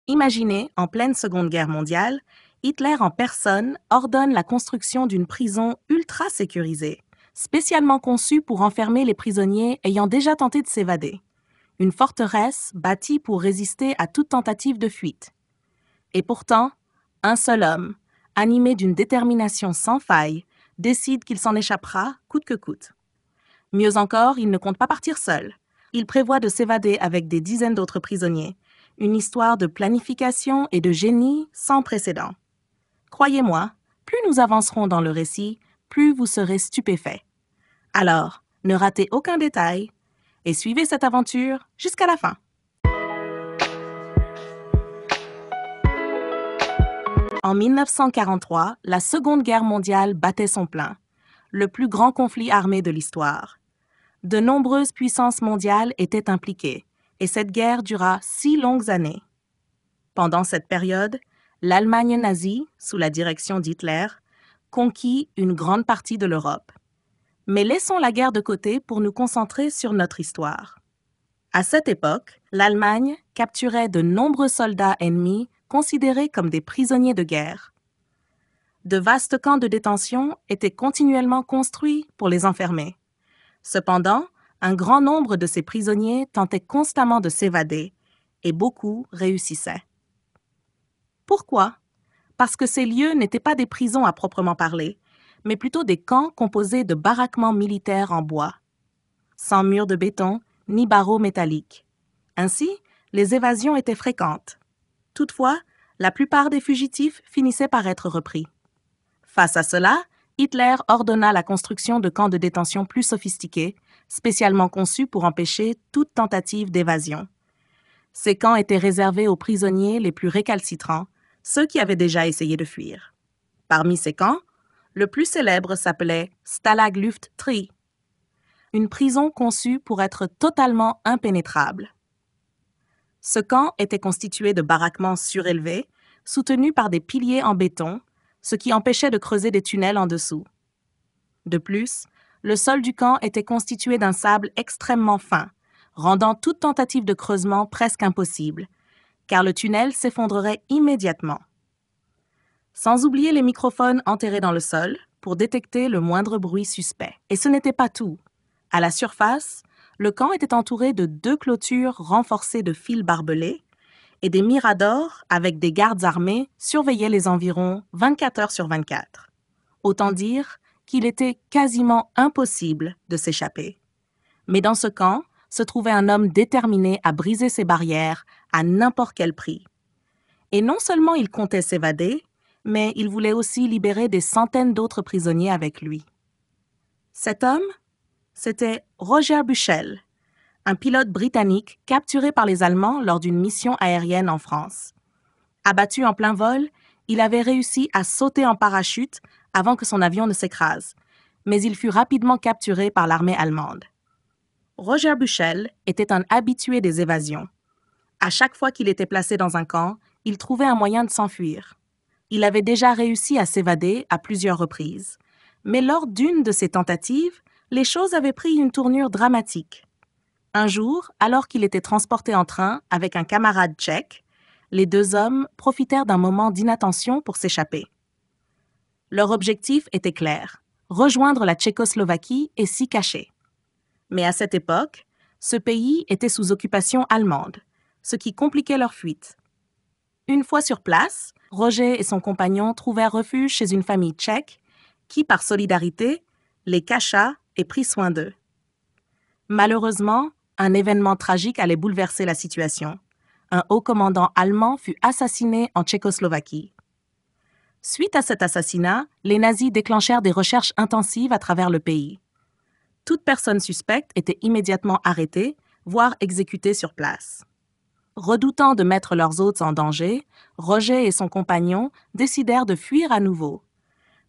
Imaginez, en pleine Seconde Guerre mondiale, Hitler en personne ordonne la construction d'une prison ultra sécurisée, spécialement conçue pour enfermer les prisonniers ayant déjà tenté de s'évader. Une forteresse bâtie pour résister à toute tentative de fuite. Et pourtant, un seul homme, animé d'une détermination sans faille, décide qu'il s'en échappera coûte que coûte. Mieux encore, il ne compte pas partir seul. Il prévoit de s'évader avec des dizaines d'autres prisonniers. Une histoire de planification et de génie sans précédent. Croyez-moi, plus nous avancerons dans le récit, plus vous serez stupéfaits. Alors, ne ratez aucun détail et suivez cette aventure jusqu'à la fin. En 1943, la Seconde Guerre mondiale battait son plein, le plus grand conflit armé de l'histoire. De nombreuses puissances mondiales étaient impliquées, et cette guerre dura 6 longues années. Pendant cette période, l'Allemagne nazie, sous la direction d'Hitler, conquit une grande partie de l'Europe. Mais laissons la guerre de côté pour nous concentrer sur notre histoire. À cette époque, l'Allemagne capturait de nombreux soldats ennemis considérés comme des prisonniers de guerre. De vastes camps de détention étaient continuellement construits pour les enfermer. Cependant, un grand nombre de ces prisonniers tentaient constamment de s'évader, et beaucoup réussissaient. Pourquoi? Parce que ces lieux n'étaient pas des prisons à proprement parler, mais plutôt des camps composés de baraquements militaires en bois, sans murs de béton ni barreaux métalliques. Ainsi, les évasions étaient fréquentes. Toutefois, la plupart des fugitifs finissaient par être repris. Face à cela, Hitler ordonna la construction de camps de détention plus sophistiqués, spécialement conçus pour empêcher toute tentative d'évasion. Ces camps étaient réservés aux prisonniers les plus récalcitrants, ceux qui avaient déjà essayé de fuir. Parmi ces camps, le plus célèbre s'appelait Stalag Luft III, une prison conçue pour être totalement impénétrable. Ce camp était constitué de baraquements surélevés, soutenus par des piliers en béton, ce qui empêchait de creuser des tunnels en dessous. De plus, le sol du camp était constitué d'un sable extrêmement fin, rendant toute tentative de creusement presque impossible, car le tunnel s'effondrerait immédiatement. Sans oublier les microphones enterrés dans le sol pour détecter le moindre bruit suspect. Et ce n'était pas tout. À la surface, le camp était entouré de 2 clôtures renforcées de fils barbelés et des miradors avec des gardes armés surveillaient les environs 24 heures sur 24. Autant dire qu'il était quasiment impossible de s'échapper. Mais dans ce camp se trouvait un homme déterminé à briser ces barrières à n'importe quel prix. Et non seulement il comptait s'évader, mais il voulait aussi libérer des centaines d'autres prisonniers avec lui. Cet homme, c'était Roger Bushell, un pilote britannique capturé par les Allemands lors d'une mission aérienne en France. Abattu en plein vol, il avait réussi à sauter en parachute avant que son avion ne s'écrase, mais il fut rapidement capturé par l'armée allemande. Roger Bushell était un habitué des évasions. À chaque fois qu'il était placé dans un camp, il trouvait un moyen de s'enfuir. Il avait déjà réussi à s'évader à plusieurs reprises, mais lors d'une de ses tentatives, les choses avaient pris une tournure dramatique. Un jour, alors qu'il était transporté en train avec un camarade tchèque, les 2 hommes profitèrent d'un moment d'inattention pour s'échapper. Leur objectif était clair, rejoindre la Tchécoslovaquie et s'y cacher. Mais à cette époque, ce pays était sous occupation allemande, ce qui compliquait leur fuite. Une fois sur place, Roger et son compagnon trouvèrent refuge chez une famille tchèque qui, par solidarité, les cacha et prit soin d'eux. Malheureusement, un événement tragique allait bouleverser la situation. Un haut commandant allemand fut assassiné en Tchécoslovaquie. Suite à cet assassinat, les nazis déclenchèrent des recherches intensives à travers le pays. Toute personne suspecte était immédiatement arrêtée, voire exécutée sur place. Redoutant de mettre leurs hôtes en danger, Roger et son compagnon décidèrent de fuir à nouveau.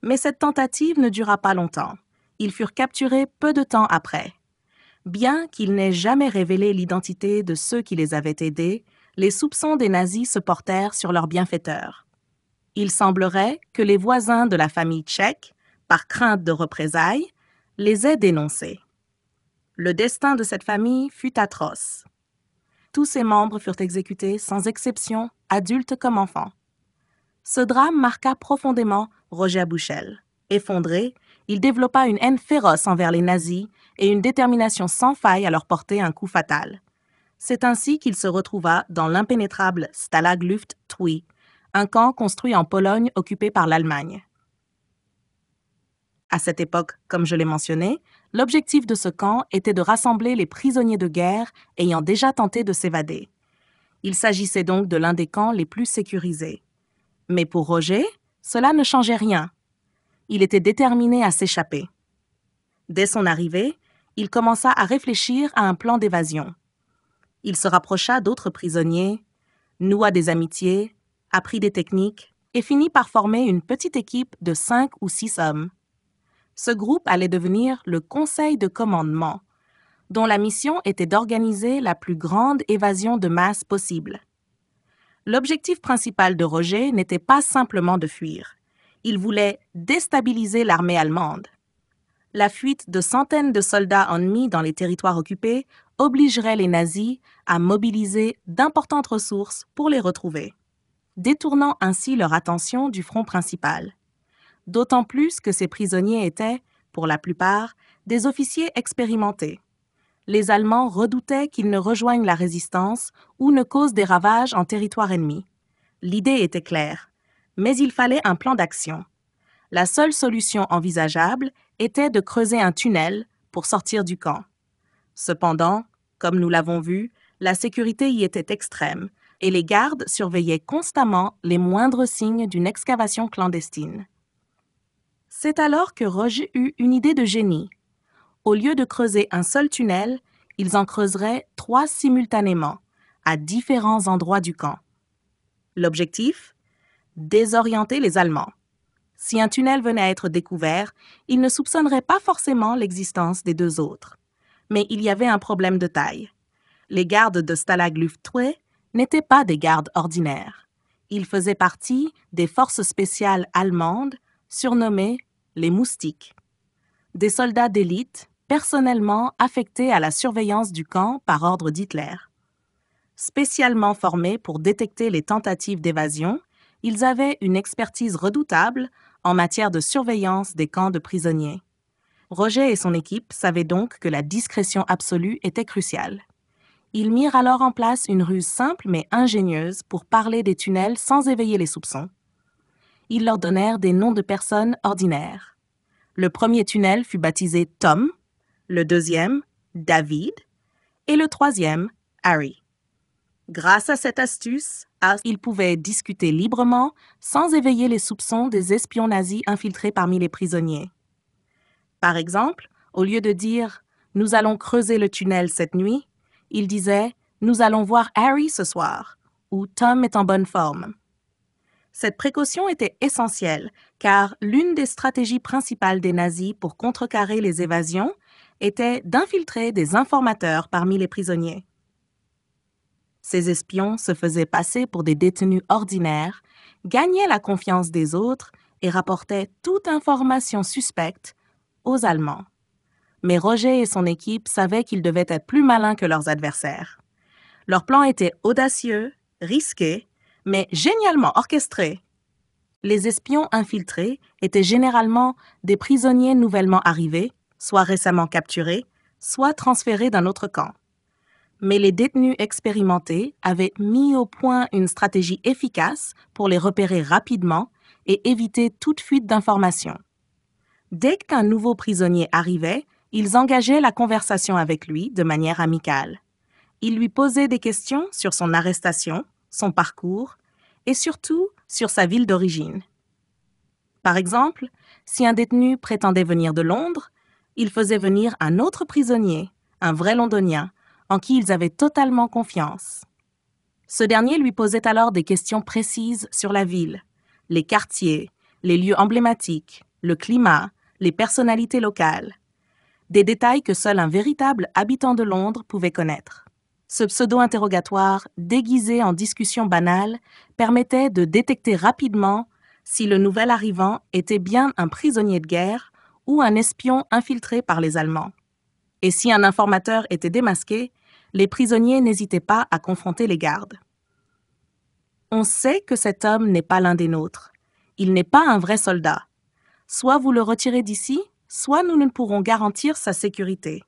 Mais cette tentative ne dura pas longtemps. Ils furent capturés peu de temps après. Bien qu'ils n'aient jamais révélé l'identité de ceux qui les avaient aidés, les soupçons des nazis se portèrent sur leurs bienfaiteurs. Il semblerait que les voisins de la famille tchèque, par crainte de représailles, les aient dénoncés. Le destin de cette famille fut atroce. Tous ses membres furent exécutés sans exception, adultes comme enfants. Ce drame marqua profondément Roger Bushell. Effondré, il développa une haine féroce envers les nazis et une détermination sans faille à leur porter un coup fatal. C'est ainsi qu'il se retrouva dans l'impénétrable Stalag Luft II, un camp construit en Pologne occupé par l'Allemagne. À cette époque, comme je l'ai mentionné, l'objectif de ce camp était de rassembler les prisonniers de guerre ayant déjà tenté de s'évader. Il s'agissait donc de l'un des camps les plus sécurisés. Mais pour Roger, cela ne changeait rien. Il était déterminé à s'échapper. Dès son arrivée, il commença à réfléchir à un plan d'évasion. Il se rapprocha d'autres prisonniers, noua des amitiés, apprit des techniques et finit par former une petite équipe de 5 ou 6 hommes. Ce groupe allait devenir le Conseil de commandement, dont la mission était d'organiser la plus grande évasion de masse possible. L'objectif principal de Roger n'était pas simplement de fuir. Il voulait déstabiliser l'armée allemande. La fuite de centaines de soldats ennemis dans les territoires occupés obligerait les nazis à mobiliser d'importantes ressources pour les retrouver, détournant ainsi leur attention du front principal. D'autant plus que ces prisonniers étaient, pour la plupart, des officiers expérimentés. Les Allemands redoutaient qu'ils ne rejoignent la résistance ou ne causent des ravages en territoire ennemi. L'idée était claire, mais il fallait un plan d'action. La seule solution envisageable était de creuser un tunnel pour sortir du camp. Cependant, comme nous l'avons vu, la sécurité y était extrême et les gardes surveillaient constamment les moindres signes d'une excavation clandestine. C'est alors que Roger eut une idée de génie. Au lieu de creuser un seul tunnel, ils en creuseraient 3 simultanément, à différents endroits du camp. L'objectif ? Désorienter les Allemands. Si un tunnel venait à être découvert, ils ne soupçonneraient pas forcément l'existence des 2 autres. Mais il y avait un problème de taille. Les gardes de Stalag Luft II n'étaient pas des gardes ordinaires. Ils faisaient partie des forces spéciales allemandes, surnommées les moustiques. Des soldats d'élite, personnellement affectés à la surveillance du camp par ordre d'Hitler. Spécialement formés pour détecter les tentatives d'évasion, ils avaient une expertise redoutable en matière de surveillance des camps de prisonniers. Roger et son équipe savaient donc que la discrétion absolue était cruciale. Ils mirent alors en place une ruse simple mais ingénieuse pour parler des tunnels sans éveiller les soupçons. Ils leur donnèrent des noms de personnes ordinaires. Le premier tunnel fut baptisé Tom, le deuxième, David, et le troisième, Harry. Grâce à cette astuce, ils pouvaient discuter librement sans éveiller les soupçons des espions nazis infiltrés parmi les prisonniers. Par exemple, au lieu de dire « Nous allons creuser le tunnel cette nuit », ils disaient « Nous allons voir Harry ce soir » ou « Tom est en bonne forme ». Cette précaution était essentielle car l'une des stratégies principales des nazis pour contrecarrer les évasions était d'infiltrer des informateurs parmi les prisonniers. Ces espions se faisaient passer pour des détenus ordinaires, gagnaient la confiance des autres et rapportaient toute information suspecte aux Allemands. Mais Roger et son équipe savaient qu'ils devaient être plus malins que leurs adversaires. Leur plan était audacieux, risqué, mais génialement orchestré. Les espions infiltrés étaient généralement des prisonniers nouvellement arrivés, soit récemment capturés, soit transférés d'un autre camp. Mais les détenus expérimentés avaient mis au point une stratégie efficace pour les repérer rapidement et éviter toute fuite d'informations. Dès qu'un nouveau prisonnier arrivait, ils engageaient la conversation avec lui de manière amicale. Ils lui posaient des questions sur son arrestation, son parcours et surtout sur sa ville d'origine. Par exemple, si un détenu prétendait venir de Londres, il faisait venir un autre prisonnier, un vrai londonien, en qui ils avaient totalement confiance. Ce dernier lui posait alors des questions précises sur la ville, les quartiers, les lieux emblématiques, le climat, les personnalités locales. Des détails que seul un véritable habitant de Londres pouvait connaître. Ce pseudo-interrogatoire, déguisé en discussion banale, permettait de détecter rapidement si le nouvel arrivant était bien un prisonnier de guerre ou un espion infiltré par les Allemands. Et si un informateur était démasqué, Les prisonniers n'hésitaient pas à confronter les gardes. On sait que cet homme n'est pas l'un des nôtres. Il n'est pas un vrai soldat. Soit vous le retirez d'ici, soit nous ne pourrons garantir sa sécurité.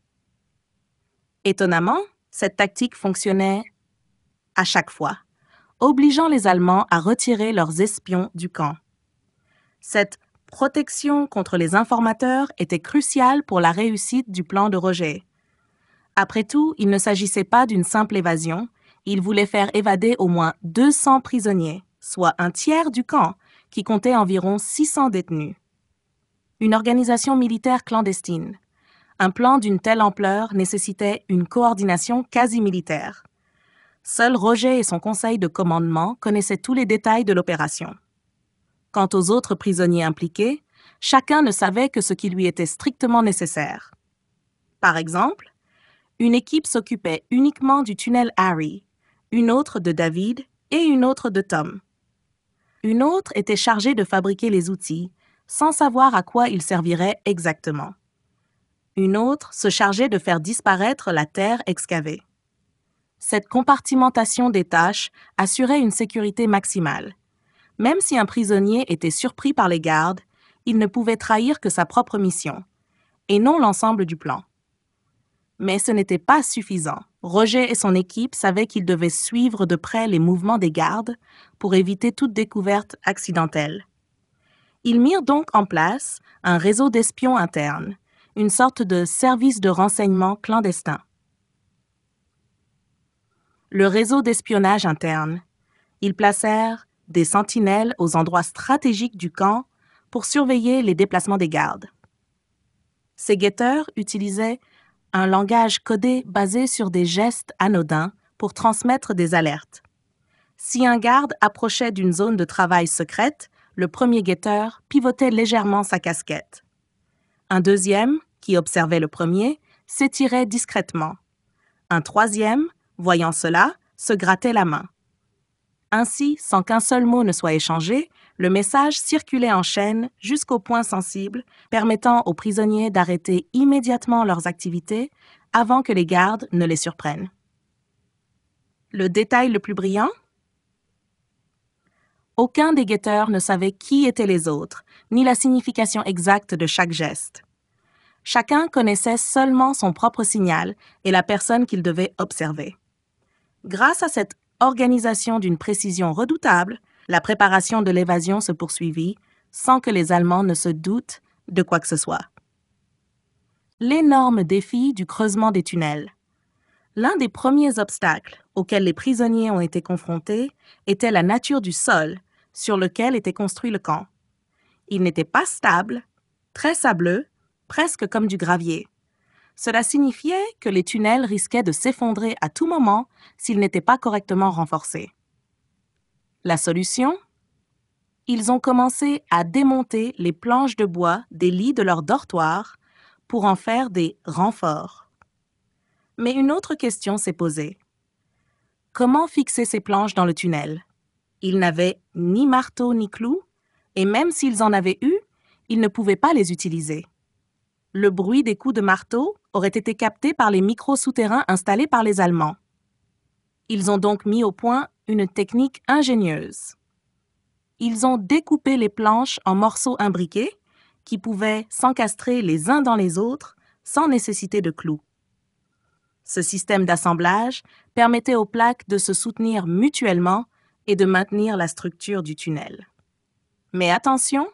Étonnamment, cette tactique fonctionnait à chaque fois, obligeant les Allemands à retirer leurs espions du camp. Cette protection contre les informateurs était cruciale pour la réussite du plan de Roger. Après tout, il ne s'agissait pas d'une simple évasion, il voulait faire évader au moins 200 prisonniers, soit un tiers du camp, qui comptait environ 600 détenus. Une organisation militaire clandestine. Un plan d'une telle ampleur nécessitait une coordination quasi militaire. Seul Roger et son conseil de commandement connaissaient tous les détails de l'opération. Quant aux autres prisonniers impliqués, chacun ne savait que ce qui lui était strictement nécessaire. Par exemple, une équipe s'occupait uniquement du tunnel Harry, une autre de David et une autre de Tom. Une autre était chargée de fabriquer les outils, sans savoir à quoi ils serviraient exactement. Une autre se chargeait de faire disparaître la terre excavée. Cette compartimentation des tâches assurait une sécurité maximale. Même si un prisonnier était surpris par les gardes, il ne pouvait trahir que sa propre mission, et non l'ensemble du plan. Mais ce n'était pas suffisant. Roger et son équipe savaient qu'ils devaient suivre de près les mouvements des gardes pour éviter toute découverte accidentelle. Ils mirent donc en place un réseau d'espions internes, une sorte de service de renseignement clandestin. Le réseau d'espionnage interne. Ils placèrent des sentinelles aux endroits stratégiques du camp pour surveiller les déplacements des gardes. Ces guetteurs utilisaient un langage codé basé sur des gestes anodins pour transmettre des alertes. Si un garde approchait d'une zone de travail secrète, le premier guetteur pivotait légèrement sa casquette. Un deuxième, qui observait le premier, s'étirait discrètement. Un troisième, voyant cela, se grattait la main. Ainsi, sans qu'un seul mot ne soit échangé, le message circulait en chaîne jusqu'au point sensible, permettant aux prisonniers d'arrêter immédiatement leurs activités avant que les gardes ne les surprennent. Le détail le plus brillant? Aucun des guetteurs ne savait qui étaient les autres, ni la signification exacte de chaque geste. Chacun connaissait seulement son propre signal et la personne qu'il devait observer. Grâce à cette organisation d'une précision redoutable, la préparation de l'évasion se poursuivit sans que les Allemands ne se doutent de quoi que ce soit. L'énorme défi du creusement des tunnels. L'un des premiers obstacles auxquels les prisonniers ont été confrontés était la nature du sol sur lequel était construit le camp. Il n'était pas stable, très sableux, presque comme du gravier. Cela signifiait que les tunnels risquaient de s'effondrer à tout moment s'ils n'étaient pas correctement renforcés. La solution? Ils ont commencé à démonter les planches de bois des lits de leurs dortoirs pour en faire des renforts. Mais une autre question s'est posée. Comment fixer ces planches dans le tunnel? Ils n'avaient ni marteau ni clous, et même s'ils en avaient eu, ils ne pouvaient pas les utiliser. Le bruit des coups de marteau aurait été capté par les micros souterrains installés par les Allemands. Ils ont donc mis au point une technique ingénieuse. Ils ont découpé les planches en morceaux imbriqués qui pouvaient s'encastrer les uns dans les autres sans nécessité de clous. Ce système d'assemblage permettait aux plaques de se soutenir mutuellement et de maintenir la structure du tunnel. Mais attention,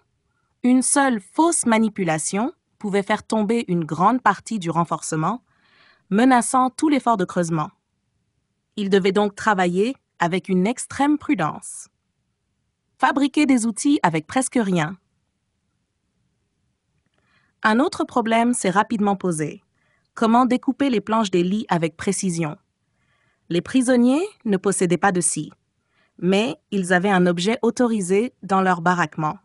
une seule fausse manipulation pouvait faire tomber une grande partie du renforcement, menaçant tout l'effort de creusement. Ils devaient donc travailler avec une extrême prudence. Fabriquer des outils avec presque rien. Un autre problème s'est rapidement posé. Comment découper les planches des lits avec précision? Les prisonniers ne possédaient pas de scie, mais ils avaient un objet autorisé dans leur baraquement.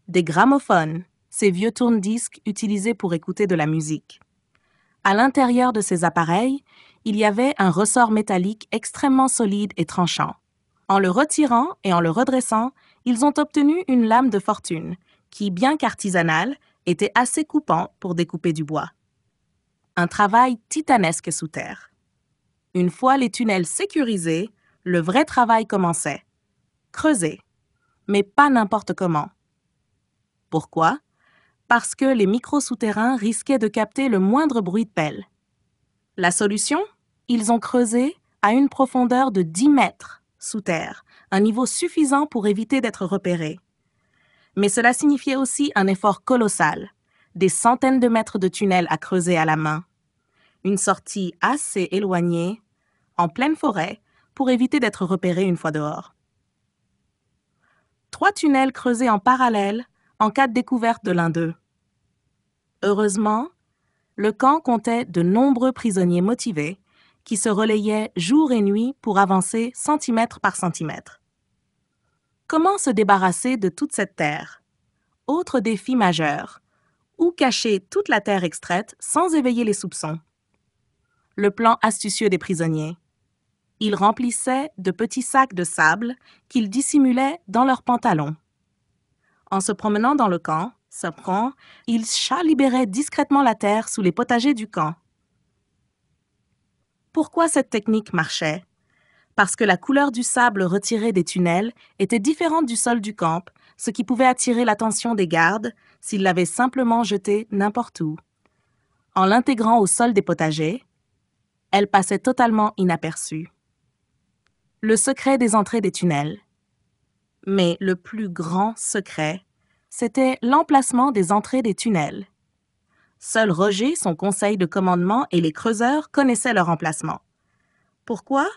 Des gramophones, ces vieux tourne-disques utilisés pour écouter de la musique. À l'intérieur de ces appareils, il y avait un ressort métallique extrêmement solide et tranchant. En le retirant et en le redressant, ils ont obtenu une lame de fortune qui, bien qu'artisanale, était assez coupant pour découper du bois. Un travail titanesque sous terre. Une fois les tunnels sécurisés, le vrai travail commençait. Creuser, mais pas n'importe comment. Pourquoi? Parce que les micros souterrains risquaient de capter le moindre bruit de pelle. La solution? Ils ont creusé à une profondeur de 10 mètres sous terre, un niveau suffisant pour éviter d'être repérés. Mais cela signifiait aussi un effort colossal, des centaines de mètres de tunnels à creuser à la main, une sortie assez éloignée, en pleine forêt, pour éviter d'être repérés une fois dehors. 3 tunnels creusés en parallèle en cas de découverte de l'un d'eux. Heureusement, le camp comptait de nombreux prisonniers motivés qui se relayaient jour et nuit pour avancer centimètre par centimètre. Comment se débarrasser de toute cette terre? Autre défi majeur. Où cacher toute la terre extraite sans éveiller les soupçons? Le plan astucieux des prisonniers. Ils remplissaient de petits sacs de sable qu'ils dissimulaient dans leurs pantalons. En se promenant dans le camp, ils chalibéraient discrètement la terre sous les potagers du camp. Pourquoi cette technique marchait? Parce que la couleur du sable retiré des tunnels était différente du sol du camp, ce qui pouvait attirer l'attention des gardes s'ils l'avaient simplement jeté n'importe où. En l'intégrant au sol des potagers, elle passait totalement inaperçue. Le secret des entrées des tunnels. Mais le plus grand secret, c'était l'emplacement des entrées des tunnels. Seul Roger, son conseil de commandement et les creuseurs connaissaient leur emplacement. Pourquoi?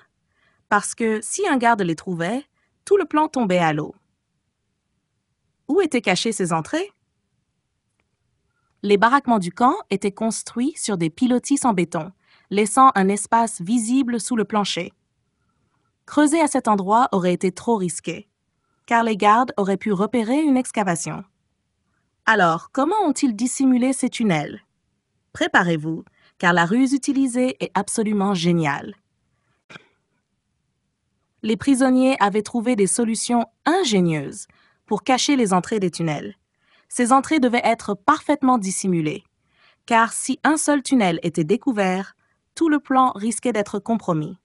Parce que si un garde les trouvait, tout le plan tombait à l'eau. Où étaient cachées ces entrées? Les baraquements du camp étaient construits sur des pilotis en béton, laissant un espace visible sous le plancher. Creuser à cet endroit aurait été trop risqué, car les gardes auraient pu repérer une excavation. Alors, comment ont-ils dissimulé ces tunnels? Préparez-vous, car la ruse utilisée est absolument géniale. Les prisonniers avaient trouvé des solutions ingénieuses pour cacher les entrées des tunnels. Ces entrées devaient être parfaitement dissimulées, car si un seul tunnel était découvert, tout le plan risquait d'être compromis.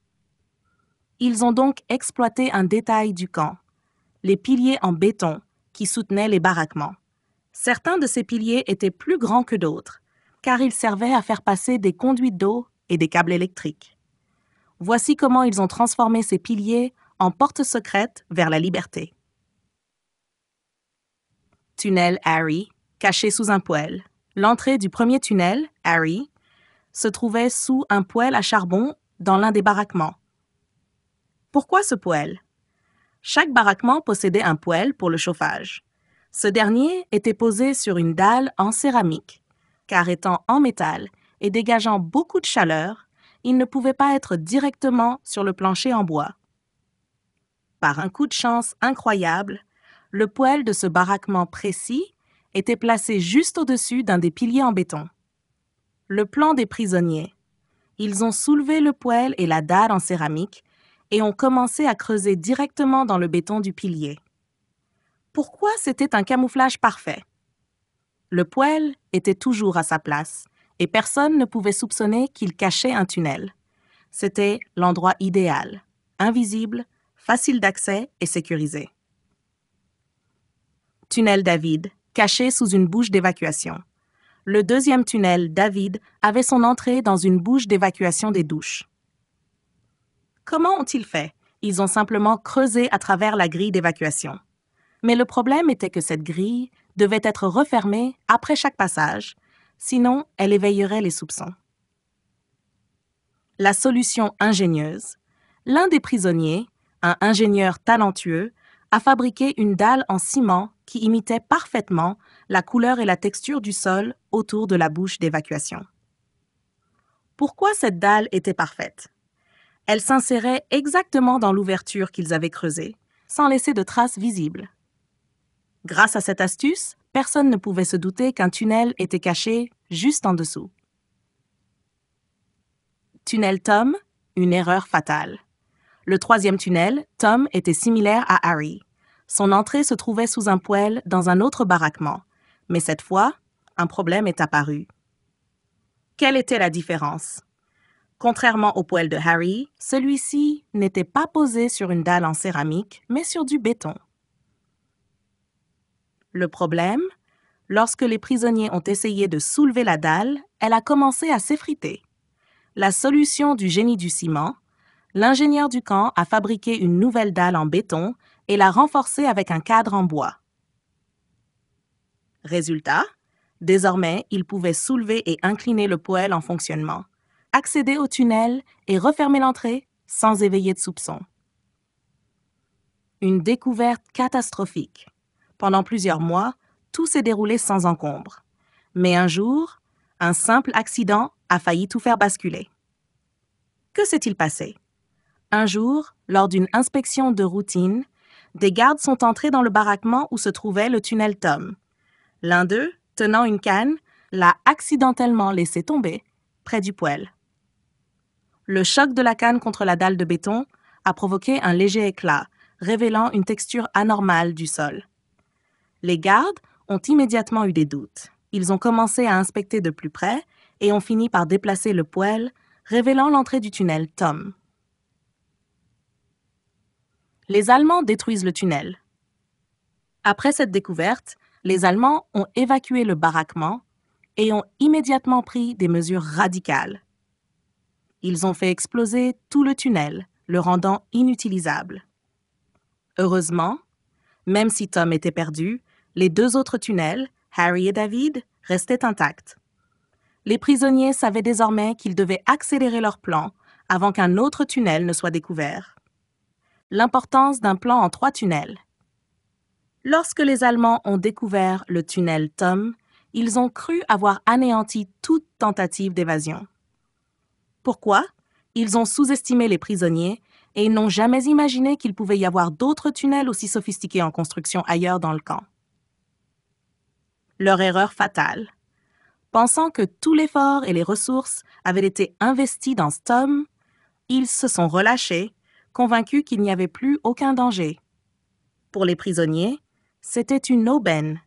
Ils ont donc exploité un détail du camp, les piliers en béton qui soutenaient les baraquements. Certains de ces piliers étaient plus grands que d'autres, car ils servaient à faire passer des conduites d'eau et des câbles électriques. Voici comment ils ont transformé ces piliers en portes secrètes vers la liberté. Tunnel Harry, caché sous un poêle. L'entrée du premier tunnel, Harry, se trouvait sous un poêle à charbon dans l'un des baraquements. Pourquoi ce poêle? Chaque baraquement possédait un poêle pour le chauffage. Ce dernier était posé sur une dalle en céramique, car étant en métal et dégageant beaucoup de chaleur, il ne pouvait pas être directement sur le plancher en bois. Par un coup de chance incroyable, le poêle de ce baraquement précis était placé juste au-dessus d'un des piliers en béton. Le plan des prisonniers. Ils ont soulevé le poêle et la dalle en céramique et ont commencé à creuser directement dans le béton du pilier. Pourquoi c'était un camouflage parfait? Le poêle était toujours à sa place et personne ne pouvait soupçonner qu'il cachait un tunnel. C'était l'endroit idéal, invisible, facile d'accès et sécurisé. Tunnel David, caché sous une bouche d'évacuation. Le deuxième tunnel, David, avait son entrée dans une bouche d'évacuation des douches. Comment ont-ils fait? Ils ont simplement creusé à travers la grille d'évacuation. Mais le problème était que cette grille devait être refermée après chaque passage, sinon elle éveillerait les soupçons. La solution ingénieuse. L'un des prisonniers, un ingénieur talentueux, a fabriqué une dalle en ciment qui imitait parfaitement la couleur et la texture du sol autour de la bouche d'évacuation. Pourquoi cette dalle était parfaite? Elle s'insérait exactement dans l'ouverture qu'ils avaient creusée, sans laisser de traces visibles. Grâce à cette astuce, personne ne pouvait se douter qu'un tunnel était caché juste en dessous. Tunnel Tom, une erreur fatale. Le troisième tunnel, Tom, était similaire à Harry. Son entrée se trouvait sous un poêle dans un autre baraquement. Mais cette fois, un problème est apparu. Quelle était la différence? Contrairement au poêle de Harry, celui-ci n'était pas posé sur une dalle en céramique, mais sur du béton. Le problème, lorsque les prisonniers ont essayé de soulever la dalle, elle a commencé à s'effriter. La solution du génie du ciment, l'ingénieur du camp a fabriqué une nouvelle dalle en béton et l'a renforcée avec un cadre en bois. Résultat, désormais, il pouvait soulever et incliner le poêle en fonctionnement, accéder au tunnel et refermer l'entrée sans éveiller de soupçons. Une découverte catastrophique. Pendant plusieurs mois, tout s'est déroulé sans encombre. Mais un jour, un simple accident a failli tout faire basculer. Que s'est-il passé? Un jour, lors d'une inspection de routine, des gardes sont entrés dans le baraquement où se trouvait le tunnel Tom. L'un d'eux, tenant une canne, l'a accidentellement laissé tomber près du poêle. Le choc de la canne contre la dalle de béton a provoqué un léger éclat, révélant une texture anormale du sol. Les gardes ont immédiatement eu des doutes. Ils ont commencé à inspecter de plus près et ont fini par déplacer le poêle, révélant l'entrée du tunnel Tom. Les Allemands détruisent le tunnel. Après cette découverte, les Allemands ont évacué le baraquement et ont immédiatement pris des mesures radicales. Ils ont fait exploser tout le tunnel, le rendant inutilisable. Heureusement, même si Tom était perdu, les deux autres tunnels, Harry et David, restaient intacts. Les prisonniers savaient désormais qu'ils devaient accélérer leur plan avant qu'un autre tunnel ne soit découvert. L'importance d'un plan en 3 tunnels. Lorsque les Allemands ont découvert le tunnel Tom, ils ont cru avoir anéanti toute tentative d'évasion. Pourquoi? Ils ont sous-estimé les prisonniers et ils n'ont jamais imaginé qu'il pouvait y avoir d'autres tunnels aussi sophistiqués en construction ailleurs dans le camp. Leur erreur fatale. Pensant que tout l'effort et les ressources avaient été investis dans ce Tom, ils se sont relâchés, convaincus qu'il n'y avait plus aucun danger. Pour les prisonniers, c'était une aubaine.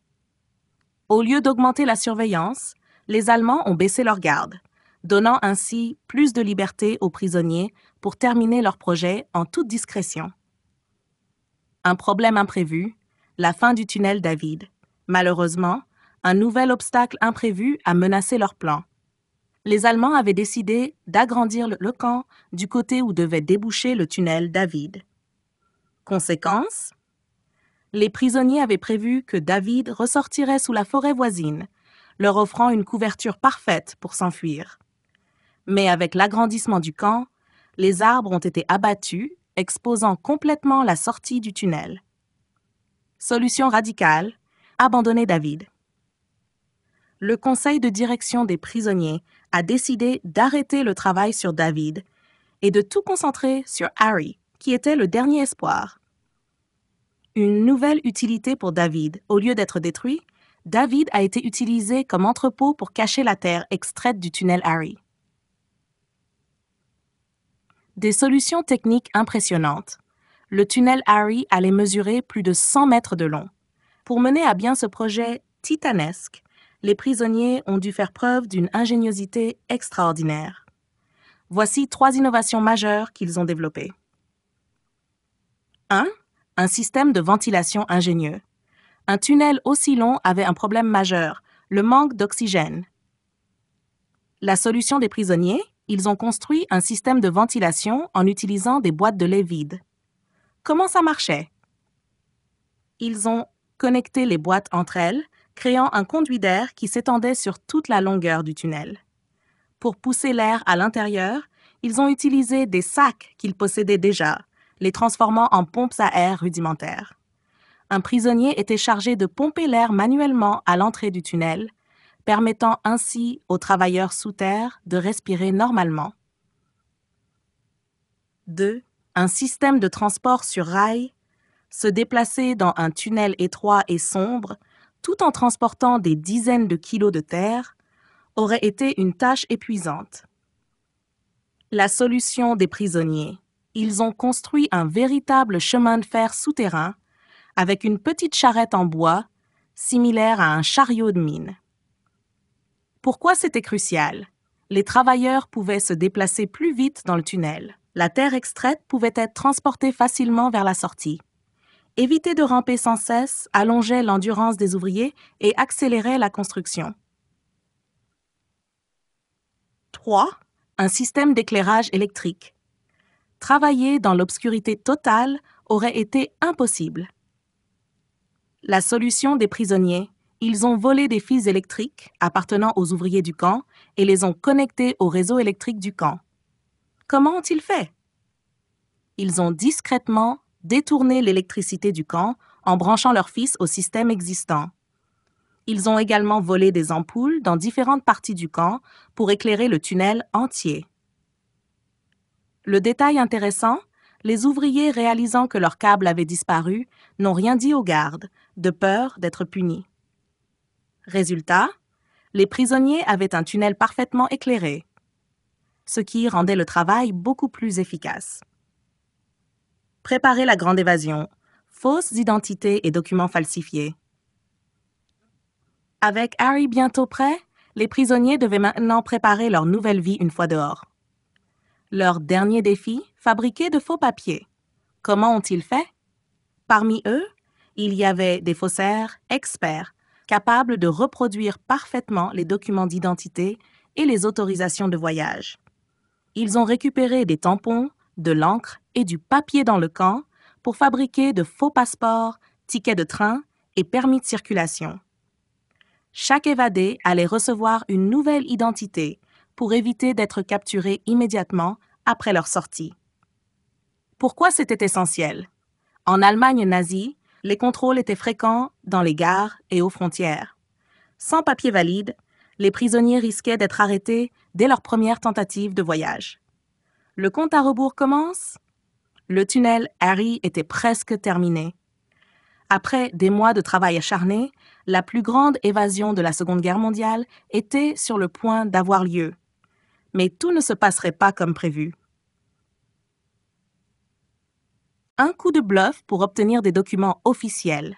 Au lieu d'augmenter la surveillance, les Allemands ont baissé leur garde, donnant ainsi plus de liberté aux prisonniers pour terminer leur projet en toute discrétion. Un problème imprévu, la fin du tunnel David. Malheureusement, un nouvel obstacle imprévu a menacé leur plan. Les Allemands avaient décidé d'agrandir le camp du côté où devait déboucher le tunnel David. Conséquence, les prisonniers avaient prévu que David ressortirait sous la forêt voisine, leur offrant une couverture parfaite pour s'enfuir. Mais avec l'agrandissement du camp, les arbres ont été abattus, exposant complètement la sortie du tunnel. Solution radicale, abandonner David. Le conseil de direction des prisonniers a décidé d'arrêter le travail sur David et de tout concentrer sur Harry, qui était le dernier espoir. Une nouvelle utilité pour David. Au lieu d'être détruit, David a été utilisé comme entrepôt pour cacher la terre extraite du tunnel Harry. Des solutions techniques impressionnantes. Le tunnel Harry allait mesurer plus de 100 mètres de long. Pour mener à bien ce projet titanesque, les prisonniers ont dû faire preuve d'une ingéniosité extraordinaire. Voici 3 innovations majeures qu'ils ont développées. 1. Un système de ventilation ingénieux. Un tunnel aussi long avait un problème majeur, le manque d'oxygène. La solution des prisonniers, ils ont construit un système de ventilation en utilisant des boîtes de lait vides. Comment ça marchait? Ils ont connecté les boîtes entre elles, créant un conduit d'air qui s'étendait sur toute la longueur du tunnel. Pour pousser l'air à l'intérieur, ils ont utilisé des sacs qu'ils possédaient déjà, les transformant en pompes à air rudimentaires. Un prisonnier était chargé de pomper l'air manuellement à l'entrée du tunnel, permettant ainsi aux travailleurs sous terre de respirer normalement. 2. Un système de transport sur rail. Se déplacer dans un tunnel étroit et sombre, tout en transportant des dizaines de kilos de terre, aurait été une tâche épuisante. La solution des prisonniers. Ils ont construit un véritable chemin de fer souterrain avec une petite charrette en bois, similaire à un chariot de mine. Pourquoi c'était crucial? Les travailleurs pouvaient se déplacer plus vite dans le tunnel. La terre extraite pouvait être transportée facilement vers la sortie. Éviter de ramper sans cesse allongeait l'endurance des ouvriers et accélérait la construction. 3. Un système d'éclairage électrique. Travailler dans l'obscurité totale aurait été impossible. La solution des prisonniers, ils ont volé des fils électriques appartenant aux ouvriers du camp et les ont connectés au réseau électrique du camp. Comment ont-ils fait? Ils ont discrètement détourné l'électricité du camp en branchant leurs fils au système existant. Ils ont également volé des ampoules dans différentes parties du camp pour éclairer le tunnel entier. Le détail intéressant, les ouvriers réalisant que leur câble avait disparu n'ont rien dit aux gardes, de peur d'être punis. Résultat, les prisonniers avaient un tunnel parfaitement éclairé, ce qui rendait le travail beaucoup plus efficace. Préparer la grande évasion, fausses identités et documents falsifiés. Avec Harry bientôt prêt, les prisonniers devaient maintenant préparer leur nouvelle vie une fois dehors. Leur dernier défi, fabriquer de faux papiers. Comment ont-ils fait? Parmi eux, il y avait des faussaires experts, capables de reproduire parfaitement les documents d'identité et les autorisations de voyage. Ils ont récupéré des tampons, de l'encre et du papier dans le camp pour fabriquer de faux passeports, tickets de train et permis de circulation. Chaque évadé allait recevoir une nouvelle identité pour éviter d'être capturé immédiatement après leur sortie. Pourquoi c'était essentiel? En Allemagne nazie, les contrôles étaient fréquents dans les gares et aux frontières. Sans papier valide, les prisonniers risquaient d'être arrêtés dès leur première tentative de voyage. Le compte à rebours commence? Le tunnel Harry était presque terminé. Après des mois de travail acharné, la plus grande évasion de la Seconde Guerre mondiale était sur le point d'avoir lieu. Mais tout ne se passerait pas comme prévu. Un coup de bluff pour obtenir des documents officiels.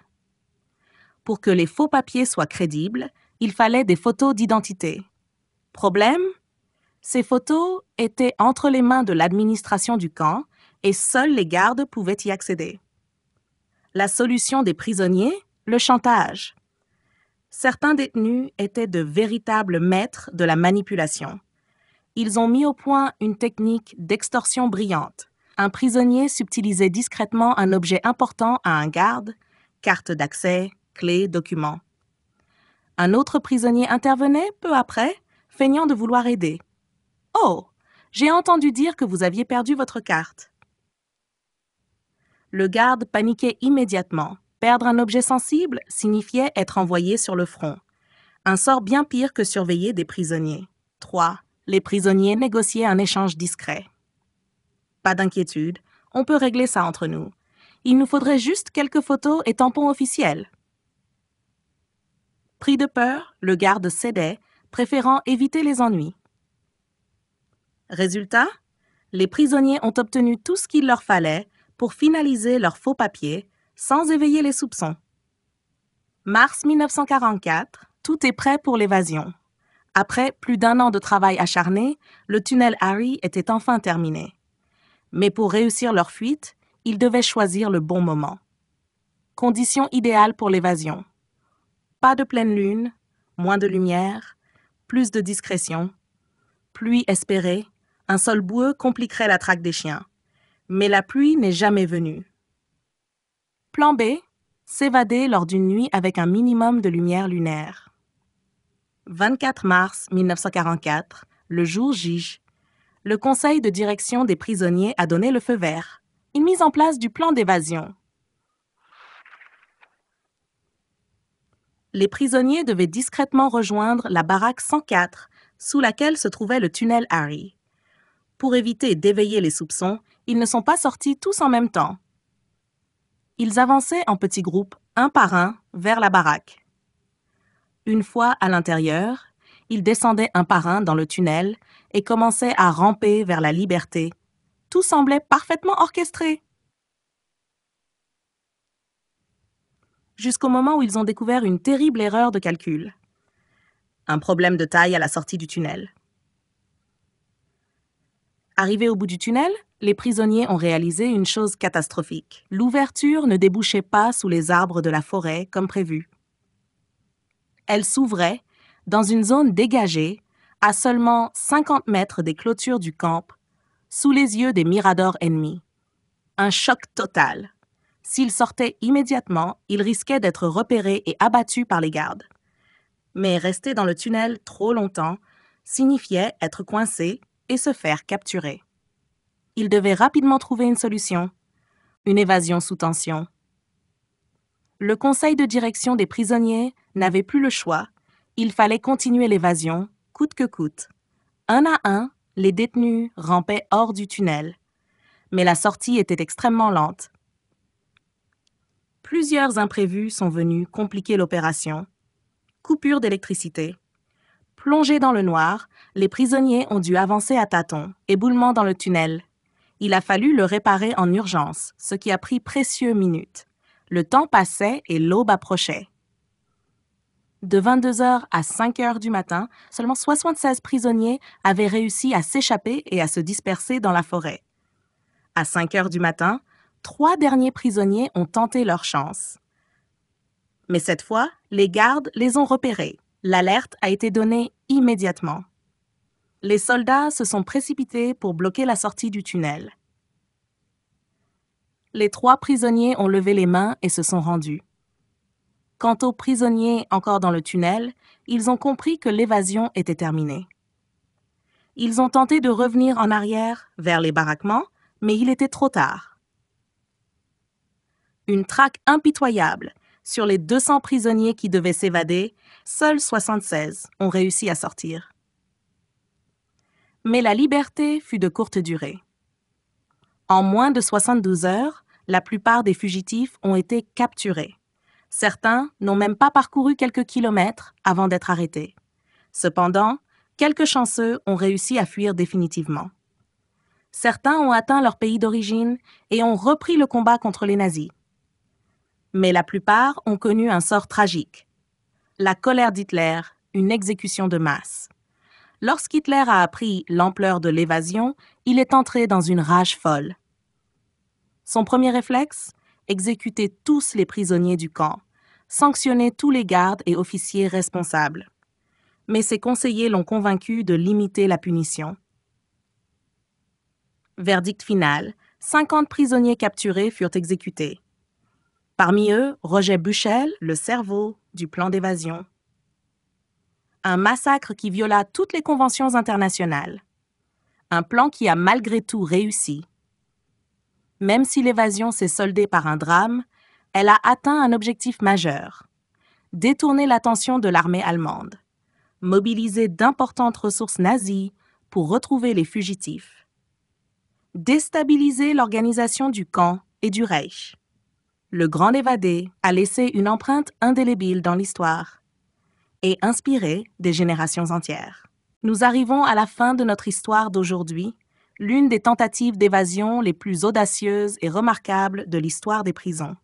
Pour que les faux papiers soient crédibles, il fallait des photos d'identité. Problème? Ces photos étaient entre les mains de l'administration du camp et seuls les gardes pouvaient y accéder. La solution des prisonniers? Le chantage. Certains détenus étaient de véritables maîtres de la manipulation. Ils ont mis au point une technique d'extorsion brillante. Un prisonnier subtilisait discrètement un objet important à un garde, carte d'accès, clé, document. Un autre prisonnier intervenait peu après, feignant de vouloir aider. « Oh, j'ai entendu dire que vous aviez perdu votre carte. » Le garde paniquait immédiatement. Perdre un objet sensible signifiait être envoyé sur le front. Un sort bien pire que surveiller des prisonniers. 3. Les prisonniers négociaient un échange discret. Pas d'inquiétude, on peut régler ça entre nous. Il nous faudrait juste quelques photos et tampons officiels. Pris de peur, le garde cédait, préférant éviter les ennuis. Résultat, les prisonniers ont obtenu tout ce qu'il leur fallait pour finaliser leurs faux papiers sans éveiller les soupçons. Mars 1944, tout est prêt pour l'évasion. Après plus d'un an de travail acharné, le tunnel Harry était enfin terminé. Mais pour réussir leur fuite, ils devaient choisir le bon moment. Conditions idéales pour l'évasion. Pas de pleine lune, moins de lumière, plus de discrétion. Pluie espérée, un sol boueux compliquerait la traque des chiens. Mais la pluie n'est jamais venue. Plan B, s'évader lors d'une nuit avec un minimum de lumière lunaire. 24 mars 1944, le jour J. Le conseil de direction des prisonniers a donné le feu vert. Une mise en place du plan d'évasion. Les prisonniers devaient discrètement rejoindre la baraque 104, sous laquelle se trouvait le tunnel Harry. Pour éviter d'éveiller les soupçons, ils ne sont pas sortis tous en même temps. Ils avançaient en petits groupes, un par un, vers la baraque. Une fois à l'intérieur, ils descendaient un par un dans le tunnel et commençaient à ramper vers la liberté. Tout semblait parfaitement orchestré. Jusqu'au moment où ils ont découvert une terrible erreur de calcul. Un problème de taille à la sortie du tunnel. Arrivés au bout du tunnel, les prisonniers ont réalisé une chose catastrophique. L'ouverture ne débouchait pas sous les arbres de la forêt comme prévu. Elle s'ouvrait dans une zone dégagée, à seulement 50 mètres des clôtures du camp, sous les yeux des miradors ennemis. Un choc total. S'ils sortaient immédiatement, ils risquaient d'être repérés et abattus par les gardes. Mais rester dans le tunnel trop longtemps signifiait être coincés et se faire capturer. Ils devaient rapidement trouver une solution, une évasion sous tension. Le conseil de direction des prisonniers n'avait plus le choix. Il fallait continuer l'évasion, coûte que coûte. Un à un, les détenus rampaient hors du tunnel. Mais la sortie était extrêmement lente. Plusieurs imprévus sont venus compliquer l'opération. Coupure d'électricité. Plongés dans le noir, les prisonniers ont dû avancer à tâtons, éboulement dans le tunnel. Il a fallu le réparer en urgence, ce qui a pris précieuses minutes. Le temps passait et l'aube approchait. De 22h à 5h du matin, seulement 76 prisonniers avaient réussi à s'échapper et à se disperser dans la forêt. À 5h du matin, 3 derniers prisonniers ont tenté leur chance. Mais cette fois, les gardes les ont repérés. L'alerte a été donnée immédiatement. Les soldats se sont précipités pour bloquer la sortie du tunnel. Les 3 prisonniers ont levé les mains et se sont rendus. Quant aux prisonniers encore dans le tunnel, ils ont compris que l'évasion était terminée. Ils ont tenté de revenir en arrière vers les baraquements, mais il était trop tard. Une traque impitoyable. Sur les 200 prisonniers qui devaient s'évader, seuls 76 ont réussi à sortir. Mais la liberté fut de courte durée. En moins de 72 heures, la plupart des fugitifs ont été capturés. Certains n'ont même pas parcouru quelques kilomètres avant d'être arrêtés. Cependant, quelques chanceux ont réussi à fuir définitivement. Certains ont atteint leur pays d'origine et ont repris le combat contre les nazis. Mais la plupart ont connu un sort tragique. La colère d'Hitler, une exécution de masse. Lorsqu'Hitler a appris l'ampleur de l'évasion, il est entré dans une rage folle. Son premier réflexe? Exécuter tous les prisonniers du camp, sanctionner tous les gardes et officiers responsables. Mais ses conseillers l'ont convaincu de limiter la punition. Verdict final, 50 prisonniers capturés furent exécutés. Parmi eux, Roger Buchel, le cerveau du plan d'évasion. Un massacre qui viola toutes les conventions internationales. Un plan qui a malgré tout réussi. Même si l'évasion s'est soldée par un drame, elle a atteint un objectif majeur. Détourner l'attention de l'armée allemande. Mobiliser d'importantes ressources nazies pour retrouver les fugitifs. Déstabiliser l'organisation du camp et du Reich. Le grand évadé a laissé une empreinte indélébile dans l'histoire et inspiré des générations entières. Nous arrivons à la fin de notre histoire d'aujourd'hui, l'une des tentatives d'évasion les plus audacieuses et remarquables de l'histoire des prisons.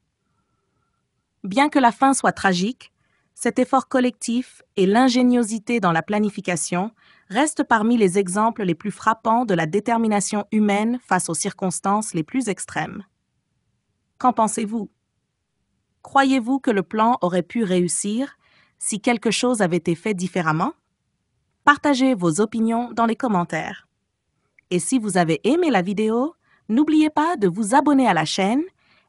Bien que la fin soit tragique, cet effort collectif et l'ingéniosité dans la planification restent parmi les exemples les plus frappants de la détermination humaine face aux circonstances les plus extrêmes. Qu'en pensez-vous? Croyez-vous que le plan aurait pu réussir si quelque chose avait été fait différemment? Partagez vos opinions dans les commentaires. Et si vous avez aimé la vidéo, n'oubliez pas de vous abonner à la chaîne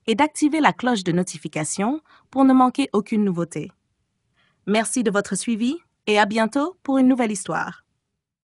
et d'activer la cloche de notification pour ne manquer aucune nouveauté. Merci de votre suivi et à bientôt pour une nouvelle histoire.